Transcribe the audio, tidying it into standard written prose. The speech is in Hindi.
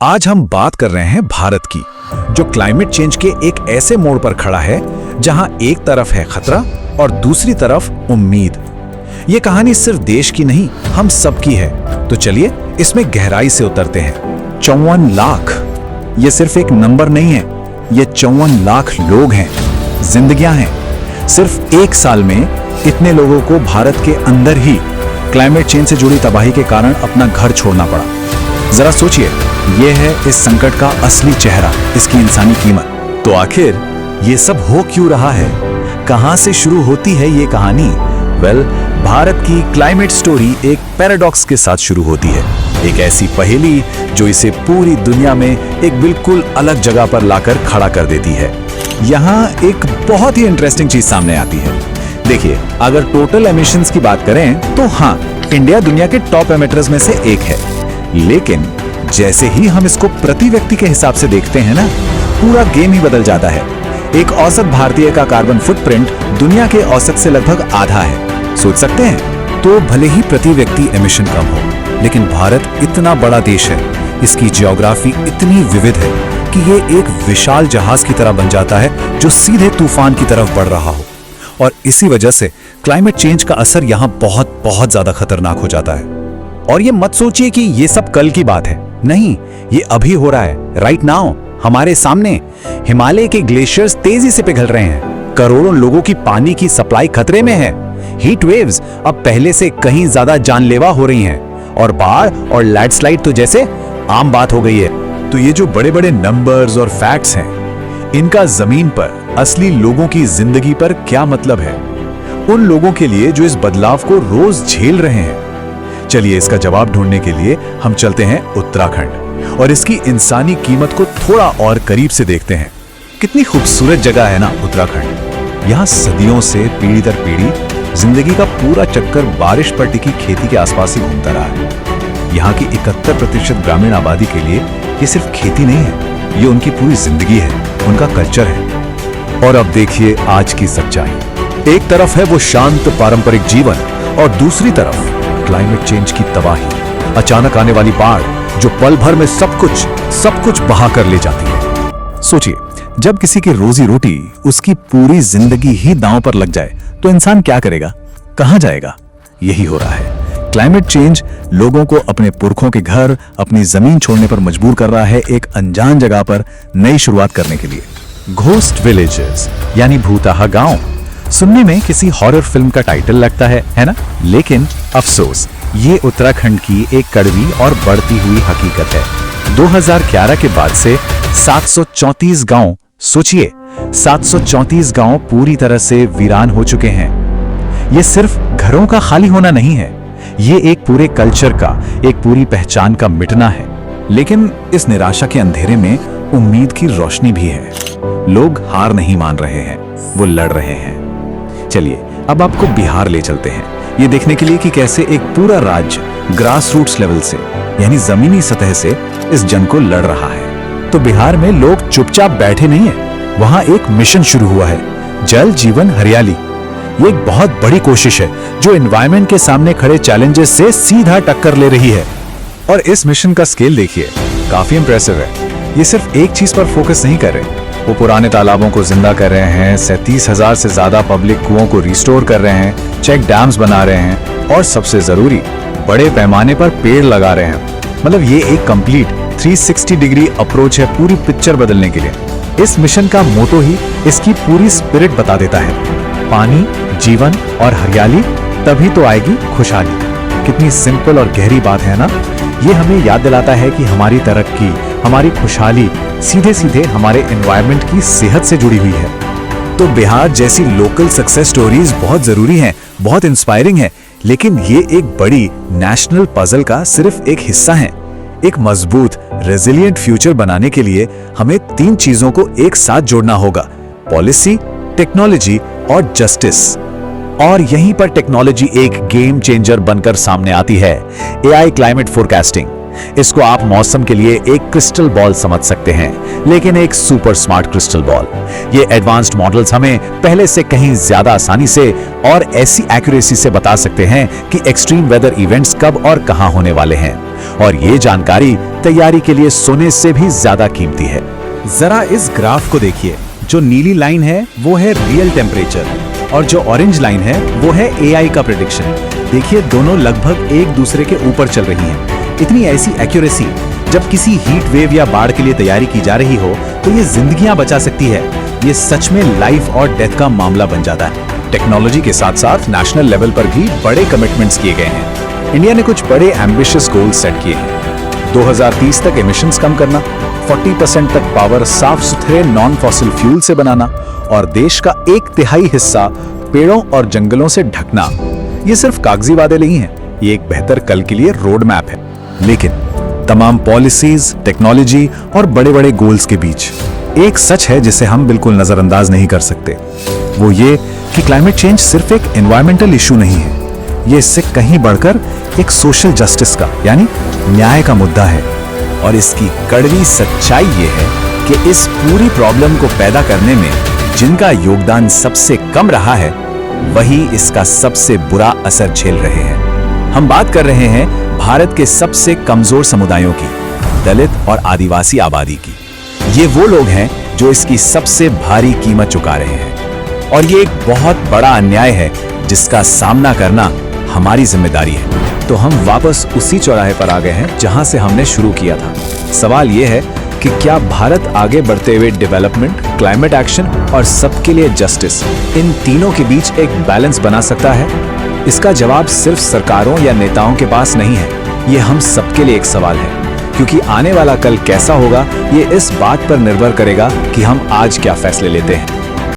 आज हम बात कर रहे हैं भारत की, जो क्लाइमेट चेंज के एक ऐसे मोड़ पर खड़ा है जहां एक तरफ है खतरा और दूसरी तरफ उम्मीद। ये कहानी सिर्फ देश की नहीं, हम सबकी है। तो चलिए इसमें गहराई से उतरते हैं। 54 लाख, ये सिर्फ एक नंबर नहीं है, ये 54 लाख लोग हैं, जिंदगियां हैं। सिर्फ एक साल में इतने लोगों को भारत के अंदर ही क्लाइमेट चेंज से जुड़ी तबाही के कारण अपना घर छोड़ना पड़ा। जरा सोचिए, यह है इस संकट का असली चेहरा, इसकी इंसानी कीमत। तो आखिर ये सब हो क्यों रहा है? कहां से शुरू होती है ये कहानी? भारत की क्लाइमेट स्टोरी एक पैराडॉक्स के साथ शुरू होती है। एक ऐसी पहेली जो इसे पूरी दुनिया में एक बिल्कुल अलग जगह पर लाकर खड़ा कर देती है। यहाँ एक बहुत ही इंटरेस्टिंग चीज सामने आती है। देखिए, अगर टोटल एमिशंस की बात करें तो हाँ, इंडिया दुनिया के टॉप एमिटर्स में से एक है। लेकिन जैसे ही हम इसको प्रति व्यक्ति के हिसाब से देखते हैं ना, पूरा गेम ही बदल जाता है। एक औसत भारतीय का कार्बन फुटप्रिंट दुनिया के औसत से लगभग आधा है। सोच सकते हैं? तो भले ही प्रति व्यक्ति एमिशन कम हो, लेकिन भारत इतना बड़ा देश है, इसकी जियोग्राफी इतनी विविध है कि ये एक विशाल जहाज की तरह बन जाता है जो सीधे तूफान की तरफ बढ़ रहा हो। और इसी वजह से क्लाइमेट चेंज का असर यहाँ बहुत बहुत ज्यादा खतरनाक हो जाता है। और ये मत सोचिए कि ये सब कल की बात है, नहीं, ये अभी हो रहा है, राइट नाउ, हमारे सामने। हिमालय के ग्लेशियर्स तेजी से पिघल रहे हैं, करोड़ों लोगों की पानी की सप्लाई खतरे में है। हीट वेव्स अब पहले से कहीं ज्यादा जानलेवा हो रही हैं, और बाढ़ और लैंडस्लाइड तो जैसे आम बात हो गई है। तो ये जो बड़े बड़े नंबर्स और फैक्ट्स हैं, इनका जमीन पर असली लोगों की जिंदगी पर क्या मतलब है? उन लोगों के लिए जो इस बदलाव को रोज झेल रहे हैं। चलिए इसका जवाब ढूंढने के लिए हम चलते हैं उत्तराखंड और इसकी इंसानी कीमत को थोड़ा और करीब से देखते हैं। कितनी खूबसूरत जगह है ना उत्तराखंड। यहाँ सदियों से पीढ़ी दर पीढ़ी जिंदगी का पूरा चक्कर बारिश पर टिकी खेती के आसपास ही घूमता रहा है। यहाँ की 71% ग्रामीण आबादी के लिए ये सिर्फ खेती नहीं है, ये उनकी पूरी जिंदगी है, उनका कल्चर है। और अब देखिए आज की सच्चाई। एक तरफ है वो शांत पारंपरिक जीवन और दूसरी तरफ क्लाइमेट चेंज की तबाही, अचानक आने वाली बाढ़ जो पल भर में सब कुछ बहा कर ले जाती है। सोचिए, जब किसी की रोजी रोटी, उसकी पूरी जिंदगी ही दांव पर लग जाए तो इंसान क्या करेगा, कहां जाएगा? यही हो रहा है। क्लाइमेट चेंज लोगों को अपने पुरखों के घर, अपनी जमीन छोड़ने पर मजबूर कर रहा है, एक अनजान जगह पर नई शुरुआत करने के लिए। घोस्ट विलेजेस यानी भूताहा गांव, सुनने में किसी हॉरर फिल्म का टाइटल लगता है ना? लेकिन अफसोस, ये उत्तराखंड की एक कड़वी और बढ़ती हुई हकीकत है। 2011 के बाद से 734 गांव, सोचिए 734 गांव पूरी तरह से वीरान हो चुके हैं। ये सिर्फ घरों का खाली होना नहीं है, ये एक पूरे कल्चर का, एक पूरी पहचान का मिटना है। लेकिन इस निराशा के अंधेरे में उम्मीद की रोशनी भी है। लोग हार नहीं मान रहे हैं, वो लड़ रहे हैं। चलिए अब आपको बिहार ले चलते हैं, ये देखने के लिए कि कैसे एक पूरा राज्य ग्रास रूट्स लेवल से, यानी जमीनी सतह से इस जंग को लड़ रहा है। तो बिहार में लोग चुपचाप बैठे नहीं है, वहां एक मिशन शुरू हुआ है, जल जीवन हरियाली। ये एक बहुत बड़ी कोशिश है जो एनवायरनमेंट के सामने खड़े चैलेंजेस से सीधा टक्कर ले रही है। और इस मिशन का स्केल देखिए, काफी इंप्रेसिव है। ये सिर्फ एक चीज पर फोकस नहीं कर रहे, वो पुराने तालाबों को जिंदा कर रहे हैं, 37,000 से ज्यादा पब्लिक कुओं को रिस्टोर कर रहे हैं, चेक डैम्स बना रहे हैं, और सबसे जरूरी, बड़े पैमाने पर पेड़ लगा रहे हैं। मतलब ये एक कंप्लीट 360 डिग्री अप्रोच है पूरी पिक्चर बदलने के लिए। इस मिशन का मोटो ही इसकी पूरी स्पिरिट बता देता है, पानी, जीवन और हरियाली, तभी तो आएगी खुशहाली। कितनी सिंपल और गहरी बात है ना? ये हमें याद दिलाता है कि हमारी तरक्की, हमारी खुशहाली सीधे सीधे हमारे एनवायरनमेंट की सेहत से जुड़ी हुई है। तो बिहार जैसी लोकल सक्सेस स्टोरीज बहुत जरूरी हैं, बहुत इंस्पायरिंग है, लेकिन ये एक बड़ी नेशनल पजल का सिर्फ एक हिस्सा है। एक मजबूत, रेजिलिएंट फ्यूचर बनाने के लिए हमें 3 चीजों को एक साथ जोड़ना होगा: पॉलिसी, टेक्नोलॉजी और जस्टिस। और यहीं पर टेक्नोलॉजी एक गेम चेंजर बनकर सामने आती है, एआई क्लाइमेट फोरकास्टिंग। इसको आप मौसम के लिए एक क्रिस्टल बॉल समझ सकते हैं, लेकिन एक सुपर स्मार्ट क्रिस्टल बॉल। ये एडवांस्ड मॉडल्स हमें पहले से कहीं ज्यादा आसानी से और ऐसी एक्यूरेसी से बता सकते हैं कि एक्सट्रीम वेदर इवेंट्स कब और कहां होने वाले हैं। और ये जानकारी तैयारी के लिए सोने से भी ज्यादा कीमती है। जरा इस ग्राफ को देखिए। जो नीली लाइन है वो है रियल टेम्परेचर और जो ऑरेंज लाइन है वो है एआई का प्रेडिक्शन। देखिए दोनों लगभग एक दूसरे के ऊपर चल रही हैं। इतनी ऐसी एक्यूरेसी, जब किसी हीट वेव या बाढ़ के लिए तैयारी की जा रही हो तो ये जिंदगियां बचा सकती है। ये सच में लाइफ और डेथ का मामला बन जाता है। टेक्नोलॉजी के साथ साथ नेशनल लेवल पर भी बड़े कमिटमेंट्स किए गए हैं। इंडिया ने कुछ बड़े एम्बिशियस गोल्स सेट किए हैं। 2030 तक एमिशंस कम करना, 40% तक पावर साफ सुथरे नॉन फॉसिल फ्यूल से बनाना और देश का 1/3 हिस्सा पेड़ों और जंगलों से ढकना। ये सिर्फ कागजी वादे नहीं हैं, ये एक बेहतर कल के लिए रोड मैप है। लेकिन तमाम पॉलिसीज, टेक्नोलॉजी और बड़े-बड़े गोल्स के बीच एक सच है जिसे हम बिल्कुल नजरअंदाज नहीं कर सकते। वो ये कि क्लाइमेट चेंज सिर्फ एक एनवायरमेंटल इशू नहीं है, ये इससे कहीं बढ़कर एक सोशल जस्टिस का यानी न्याय का मुद्दा है। और इसकी कड़वी सच्चाई ये है कि इस पूरी प्रॉब्लम को पैदा करने में जिनका योगदान सबसे कम रहा है वही इसका सबसे बुरा असर झेल रहे हैं। हम बात कर रहे हैं भारत के सबसे कमजोर समुदायों की, दलित और आदिवासी आबादी की। ये वो लोग हैं जो इसकी सबसे भारी कीमत चुका रहे हैं और ये एक बहुत बड़ा अन्याय है जिसका सामना करना हमारी जिम्मेदारी है। तो हम वापस उसी चौराहे पर आ गए हैं जहां से हमने शुरू किया था। सवाल यह है कि क्या भारत आगे बढ़ते हुए डेवलपमेंट, क्लाइमेट एक्शन और सबके लिए जस्टिस, इन तीनों के बीच एक बैलेंस बना सकता है? इसका जवाब सिर्फ सरकारों या नेताओं के पास नहीं है, ये हम सबके लिए एक सवाल है। क्योंकि आने वाला कल कैसा होगा ये इस बात पर निर्भर करेगा कि हम आज क्या फैसले लेते हैं।